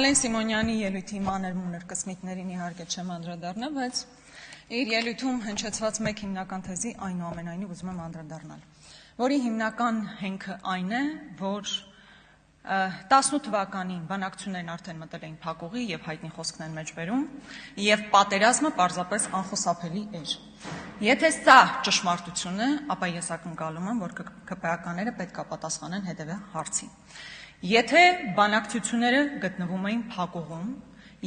Ալեն Սիմոնյանի ելույթի մանր-մունր կսմիկներին իհարկե չեմ անդրադառնա, բայց իր ելույթում հնչեցված մեկ հիմնական թեզի այնուամենայնիվ ուզում եմ անդրադառնալ, որի հիմնական հենքը այն է, որ 18 թվականին բանակցություններն արդեն մտել էին փակուղի եւ հայտնի խոսքն են մեջբերում եւ պատերազմը պարզապես անխուսափելի էր։ Եթե սա ճշմարտություն է, ապա ես ակնկալում եմ, որ ԿՊԱ-ականները պետք է պատասխանեն հետեւյալ հարցին։ Եթե բանակցությունները գտնվում էին փակուղում,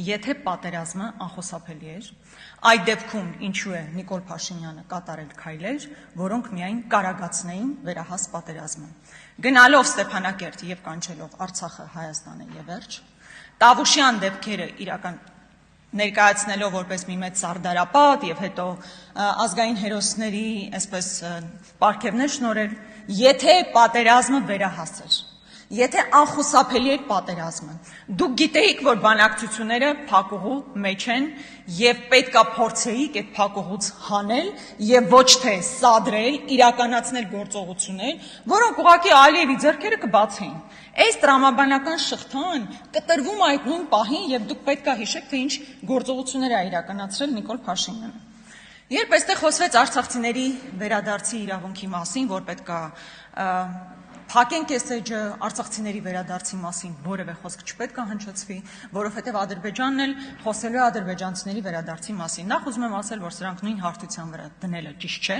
եթե պատերազմը անխուսափելի էր, այդ դեպքում ինչու է Նիկոլ Փաշինյանը կատարել քայլեր, որոնք միայն կարագացնեին վերահաս պատերազմը։ Գնալով Ստեփանակերտ եւ կանչելով Արցախը, Հայաստանը եւ վերջ, Տավուշյան դեպքերը իրական ներկայացնելով որպես մի մեծ սարդարապատ եւ հետո ազգային հերոսների այսպես պարգևներ շնորհել, եթե պատերազմը վերահաս էր, եթե անխուսափելի էր պատերազմը, դուք գիտեիք, որ բանակցությունները փակուղու մեջ են եւ պետքա փորձեիք այդ փակուղուց հանել եւ ոչ թե սադրել, իրականացնել գործողություններ, որոնք ուղղակի Ալիևի ձեռքերը կբացեին։ Այս տրամաբանական շղթան կտրվում այդ նույն պահին եւ դուք պետքա հիշեք, թե ինչ գործողություններ է իրականացրել Նիկոլ Փաշինյանը։ Երբ այստեղ խոսվեց արցախցիների վերադարձի իրավունքի մասին, որ պետքա փակենք այս էջը, արցախցիների վերադարձի մասին որևէ խոսք չպետք է հնչեցվի, որովհետև Ադրբեջանն էլ խոսելու է ադրբեջանցիների վերադարձի մասին։ Նախ ուզում եմ ասել, որ սրանք նույն հարթության վրա դնելը ճիշտ չէ,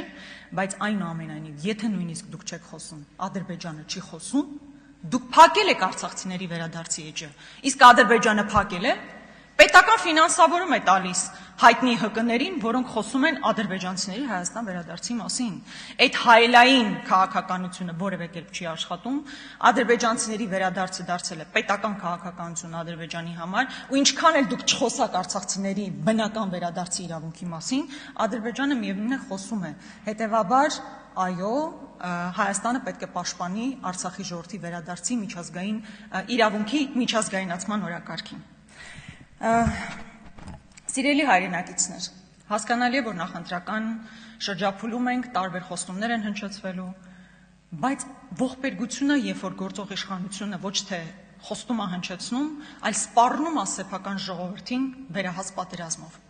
բայց այնուամենայնիվ, եթե նույնիսկ դուք չեք խոսում, Ադրբեջանը չի խոսում, դուք փակել եք արցախցիների վերադարձի էջը, իսկ Ադրբեջանը փակել է, պետական ֆինանսավորում է տալիս հայտնի ՀԿ-ներին, որոնք խոսում են ադրբեջանցիների Հայաստան վերադարձի մասին։ Այդ հայելային քաղաքականությունը որևէ կերպ չի աշխատում, ադրբեջանցիների վերադարձը դարձել է պետական քաղաքականություն Ադրբեջանի համար, ու ինչքան էլ դուք չխոսաք արցախցիների բնական վերադարձի իրավունքի մասին, Ադրբեջանը միևնույն է խոսում է։ Հետևաբար, այո, Հայաստանը պետք է պաշտպանի Արցախի ժողովրդի վերադարձի միջազգային իրավունքի միջազգայնացման օրակարգին։ Սիրելի հայրենակիցներ, հասկանալի է, որ նախընտրական շրջափուլում ենք, տարբեր խոստումներ են հնչեցվելու, բայց ողբերգությունը, երբ որ գործող իշխանությունը ոչ թե խոստում է հնչեցնում, այլ սպառնում է սեփական ժողովրդին վերահաս պատերազմով։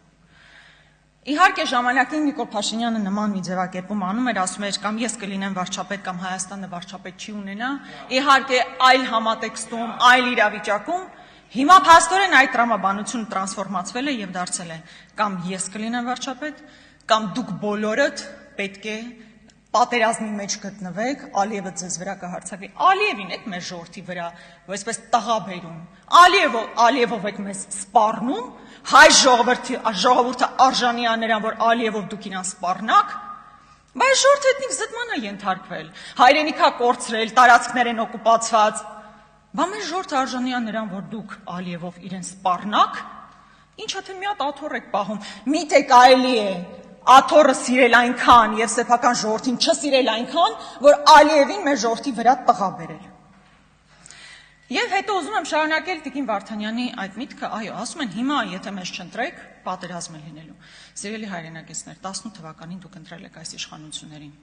Իհարկե ժամանակին Նիկոլ Փաշինյանը նման մի ձևակերպում անում էր, ասում էր կամ ես կլինեմ վարչապետ, կամ Հայաստանը վարչապետ չի ունենա, իհարկե այլ համատեքստում, այլ իրավիճակում, հիմա փաստորեն այդ տրամաբանությունը տրանսֆորմացվել է եւ դարձել է կամ ես կլինեմ վարչապետ, կամ դուք բոլորդ պետք է պատերազմի մեջ գտնվեք, Ալիևը ձեզ վրա կհարձակվի։ Ալիևին եք մեր ժողովրդի վրա, այսպես տղա բերում։ Ալիևով եք մեզ սպառնում, հայ ժողովուրդը արժանի է նրան, որ Ալիևով դուք իրան սպառնաք, բայց ժողովուրդը էթնիկ զտման է ենթարկվել, հայրենիքա կորցրել, տարածքներ են օկուպացված։ Բա մեր ժողովուրդը արժանի է նրան, որ դուք Ալիևով իրեն սպառնաք, ինչա թե մի հատ աթոռ եք պահում, միթե կարելի է աթոռը սիրել այնքան եւ սեփական ժողովրդին չսիրել այնքան, որ Ալիևին մեր ժողովրդի վրա տղա բերել։ Եվ հետո ուզում եմ շարունակել Տիկին Վարդանյանի այդ միտքը, այո, ասում են հիմա եթե մեզ չընտրեք, պատերազմ է լինելու։ Սիրելի հայրենակիցներ, 18 թվականին դուք ընտրել եք այս իշխանություններին։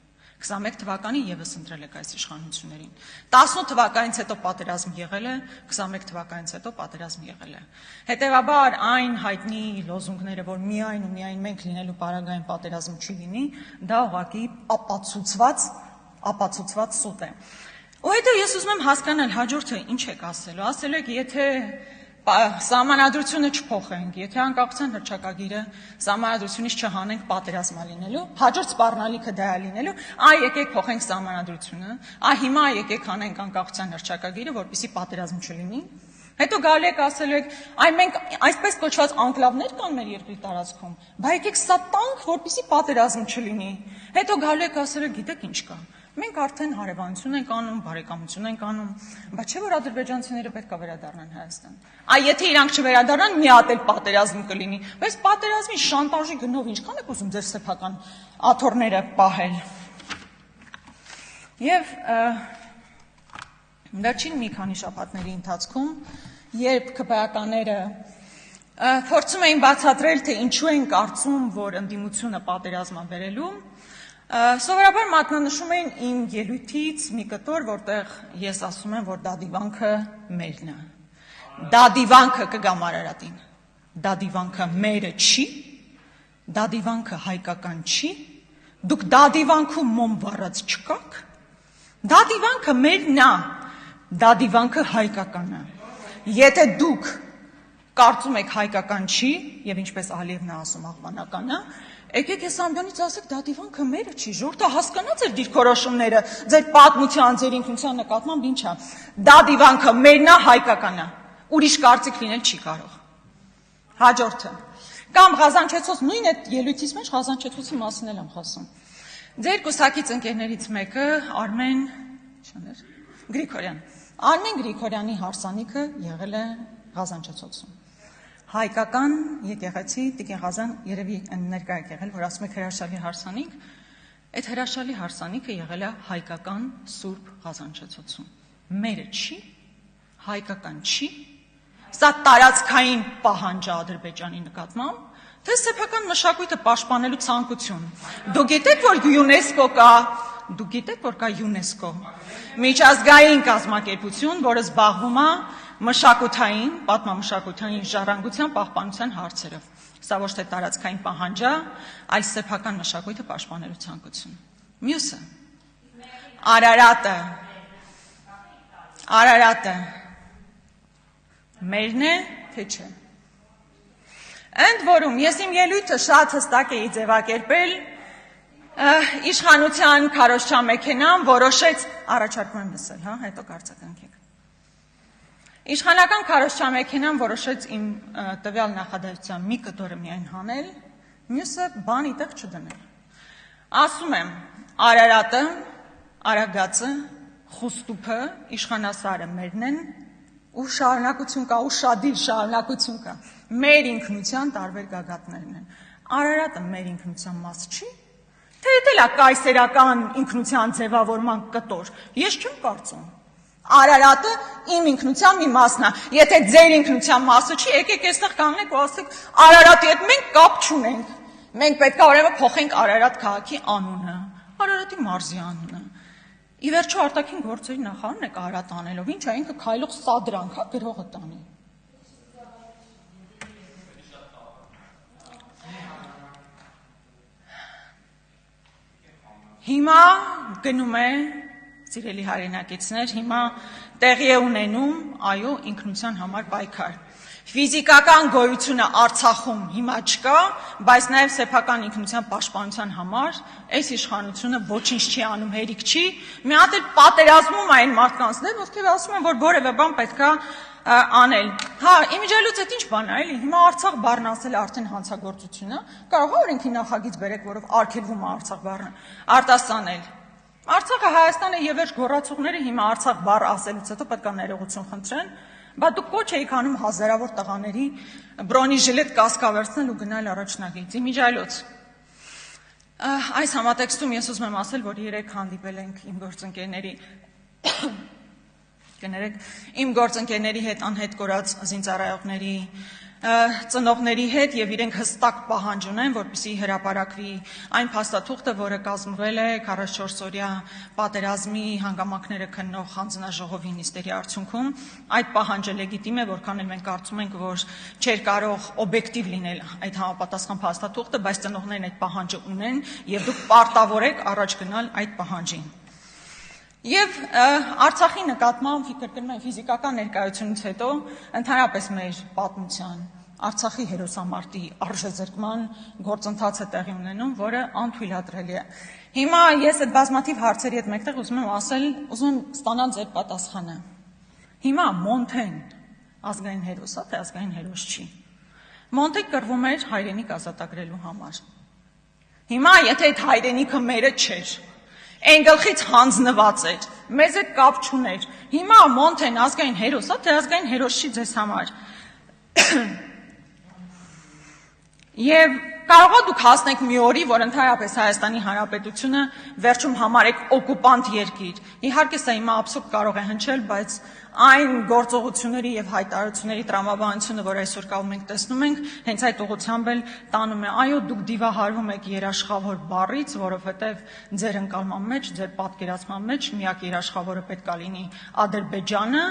21 թվականին եւս ընտրել եք այս իշխանություններին։ 18 թվականից հետո պատերազմ եղել է, 21 թվականից հետո պատերազմ եղել է։ Հետևաբար այն հայտնի լոզունգները, որ միայն ու միայն մենք լինելու պարագային պատերազմ չի լինի, դա ուղղակի ապացուցված սուտ է։ Ու հետո ես ուզում եմ հասկանալ հաջորդը ինչ եք ասելու։ Ասելու եք, եթե սահմանադրությունը չփոխենք, եթե անկախության հռչակագիրը սահմանադրությունից չհանենք, պատերազմա լինելու, հաջորդ սպառնալիքը դա է լինելու, եկեք փոխենք սահմանադրությունը, հիմա եկեք հանենք անկախության հռչակագիրը, որպեսզի պատերազմ չլինի։ Հետո գալու եք ասելու եք, մենք այսպես կոչված անկլավներ կան մեր երկրի տարածքում, բա եկեք սա տանք, որպեսզի պատերազմ չլինի։ Հետո գալու եք ասելու եք, գիտեք ինչ կա։ Մենք արդեն հարևանություն ենք անում, բարեկամություն ենք անում, բայց չէ՞ որ ադրբեջանցիները պետք է վերադառնան Հայաստան։ Եթե իրանք չվերադառնան, մի հատ էլ պատերազմ կլինի։ Բայց պատերազմի շանտաժի գնով ինչքան եք ուզում ձեր սեփական աթոռները պահել։ Եվ վերջին մի քանի շաբաթների ընթացքում, երբ ԿՊԱ-ականները փորձում էին բացատրել, թե ինչու են կարծում, որ ընդդիմությունը պատերազմ է բերելու, սովորաբար մատնանշում էին իմ ելույթից մի կտոր, որտեղ ես ասում եմ, որ դա դիվանքը մերն է։ Դադիվանքը կգամ Արարատին, դադիվանքը մերը չի, դադիվանքը հայկական չի, դուք դադիվանքում մոմ վառած չկաք, դադիվանքը մերն է, դադիվանքը հայկական է, եթե դուք կարծում եք հայկական չի, եւ ինչպես Ալիևն է ասում աղբանական է, եկեք ես ամբյոնից ասեք դադիվանքը մերը չի, ժողովուրդը հասկանա ձեր դիրքորոշումները, ձեր պատմության, ձեր ինքնության նկատմամբ ինչ է, դադիվանքը մերն է, հայկական է, ուրիշ կարծիք լինել չի կարող։ Հաջորդը Կամ Ղազանչեցոց, նույն այդ ելույթից մեջ Ղազանչեցոցի մասին եմ խոսում։ Ձեր կուսակից ընկերներից մեկը Արմեն Գրիգորյան։ Արմեն Գրիգորյանի հարսանիքը եղել է Ղազանչեցոցում։ Հայկական եկեղեցի Տիկին Ղազան երևի ներկա եք եղել, որ ասում եք հրաշալի հարսանիք, այդ հրաշալի հարսանիքը եղել է հայկական Սուրբ Ղազանչեցոցում։ Մերը չի, հայկական չի, սա տարածքային պահանջ է Ադրբեջանի նկատմամբ, թե սեփական մշակույթը պաշտպանելու ցանկություն։ Դուք գիտեք, որ ՅՈՒՆԵՍԿՕ կա, դուք գիտեք, որ կա ՅՈՒՆԵՍԿՕ, միջազգային կազմակերպություն, որը զբաղվում է մշակութային, պատմամշակութային ժառանգության պահպանության հարցերով։ Սա ոչ թե տարածքային պահանջ է, այլ սեփական մշակույթը պաշտպանելու ցանկություն։ Մյուսը Արարատը մերն է, թե չէ։ Ընդ որում, ես իմ ելույթը շատ հստակ էի ձևակերպել, իշխանության քարոզչամեքենան որոշեց, առաջարկում եմ լսել, հետո կարծականքեք։ Իշխանական քարոզչամեքենան որոշեց իմ տվյալ նախադասության մի կտորը միայն հանել, մյուսը բան իտեղ չդնել։ Ասում եմ, Արարատը, Արագածը, Խուստուփը, Իշխանասարը մերն են, ու շարունակություն կա, ու շադիր շարունակություն կա։ Մեր ինքնության տարբեր գագաթներն են։ Արարատը մեր ինքնության մաս չի, թե դա է կայսերական ինքնության ձևավորման կտոր։ Ես չեմ կարծում։ Արարատը իմ ինքնության մի մասն է։ Եթե ձեր ինքնության մասը չի, եկեք այստեղ կանգնեք ու ասեք Արարատի հետ մենք կապ չունենք։ Մենք պետք է ուրեմն փոխենք Արարատ քաղաքի անունը, Արարատի մարզի անունը։ Ի վերջո արտաքին գործերի նախարարն է Արարատ անելով, ինչ է ինքը քայլող սադրանք, գրողը տանի։ Հիմա գնում է, սիրելի հայրենակիցներ, հիմա տեղի է ունենում, այո, ինքնության համար պայքար։ Ֆիզիկական գոյությունը Արցախում հիմա չկա, բայց նաև սեփական ինքնության պաշտպանության համար այս իշխանությունը ոչինչ չի անում, հերիք չի, մի հատ էլ պատերազմում այն մարդկանց դեմ, ովքեր ասում են, որ որևէ բան պետք է անել։ Հա, իմիջիալուց այդ ինչ բան է, էլի, հիմա Արցախ բառն ասել արդեն հանցագործություն է, կարող է օրենքի նախագիծ բերեք, որով արգելվում է Արցախ բառը արտասանել։ Արցախը Հայաստանը եւ վերջ գոռացողները հիմա Արցախ բառ ասելուց հետո պետք է ներողություն խնդրեն, բայց դուք կոչ էիք անում հազարավոր տղաների բրոնիժիլետ կասկավերցնել ու գնալ առաջնագիծ։ Իմիջիալուց։ Այս համատեքստում ես ուզում եմ ասել, որ երեք հանդիպել ենք իմ գործընկերների կներեք, իմ գործընկերների հետ անհետ կորած զինծառայողների ծնողների հետ եւ իրենք հստակ պահանջ ունեն, որպեսզի հրապարակվի այն փաստաթուղթը, որը կազմվել է 44 օրյա պատերազմի հանգամանքները քննող հանձնաժողովի նիստերի արդյունքում։ Այդ պահանջը լեգիտիմ է, որքան էլ մենք կարծում ենք, որ չէր կարող օբյեկտիվ լինել այդ համապատասխան փաստաթուղթը, բայց ծնողներն այդ պահանջը ունեն եւ դուք պարտավոր եք առաջ գնալ այդ պահանջին։ Եվ Արցախի նկատմամբ կրկնում եմ ֆիզիկական ներկայությունից հետո ընդհանրապես մեր պատմության Արցախի հերոսամարտի արժեզրկման գործընթացը տեղի ունենում, որը անթույլատրելի է։ Հիմա ես այդ բազմաթիվ հարցերի հետ մեկտեղ ուզում եմ ասել, ուզում եմ ստանալ ձեր պատասխանը։ Հիմա Մոնթեն ազգային հերոս է, թե ազգային հերոս չի։ Մոնտեն կռվում էր հայրենիք ազատագրելու համար։ Հիմա եթե այդ հայրենիքը մերը չէր, Այն գլխից հանձնված էր, մեզ հետ կապ չուներ։ Հիմա Մոնթեն ազգային հերոս է, թե ազգային հերոս չի ձեզ համար։ Եվ կարող է դուք հասնեք մի օրի, որ ընդհանրապես Հայաստանի Հանրապետությունը վերջում համարեք օկուպանտ երկիր։ Իհարկե սա հիմա աբսուրդ կարող է հնչել, բայց այն գործողությունների եւ հայտարարությունների տրամաբանությունը, որ այսօր կապում ենք տեսնում ենք, հենց այդ ուղղությամբ էլ տանում է։ Այո, դուք դիվահարվում եք երաշխավոր բառից, որովհետեւ ձեր ընկալման մեջ, ձեր պատկերացման մեջ միակ երաշխավորը պետք է լինի Ադրբեջանը,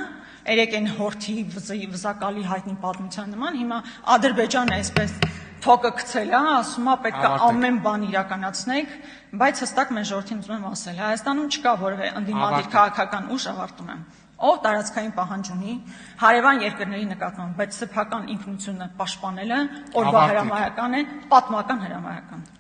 երեք այն հորթի վզակալի հայտնի պատմության նման, հիմա Ադրբեջանը այսպես թոկը գցել է, ասում է պետք է ամեն բան իրականացնենք, բայց հստակ մեր ժողովրդին ուզում եմ ասել, Հայաստանում չկա որևէ ընդդիմադիր քաղաքական ուժ, ավարտում եմ, ով տարածքային պահանջ ունի հարևան երկրների նկատմամբ, բայց սեփական ինքնությունը պաշտպանելը օրվա հրամայական է, պատմական հրամայական։